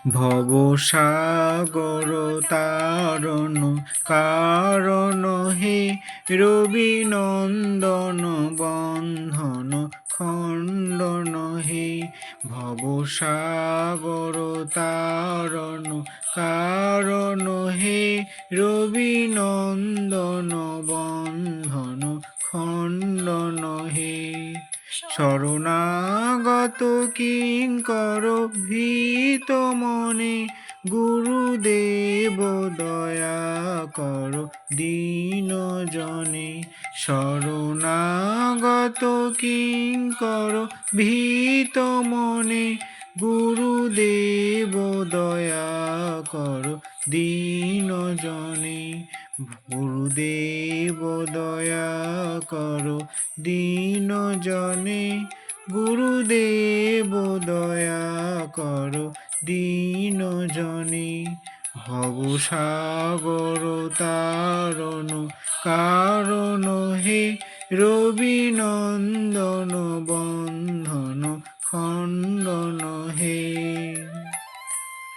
ভবসাগর তারণ কারণ হে, রবি নন্দন বন্ধন খণ্ডন হে। ভবসাগর তারণ কারণ হে, রবি নন্দন বন্ধন খণ্ডন হে। শরণাগত কিঙ্কর ভীত মনে, গুরুদেব দয়া কর দীন জনে। শরণাগত কিঙ্কর ভীত মনে, গুরুদেব দয়া কর দীন জনে। গুরুদেব দয়া কর দীন জনে, গুরুদেব দয়া কর দীন জনে। ভবসাগর তারণ কারণ হে, রবি নন্দন বন্ধন খণ্ডন হে।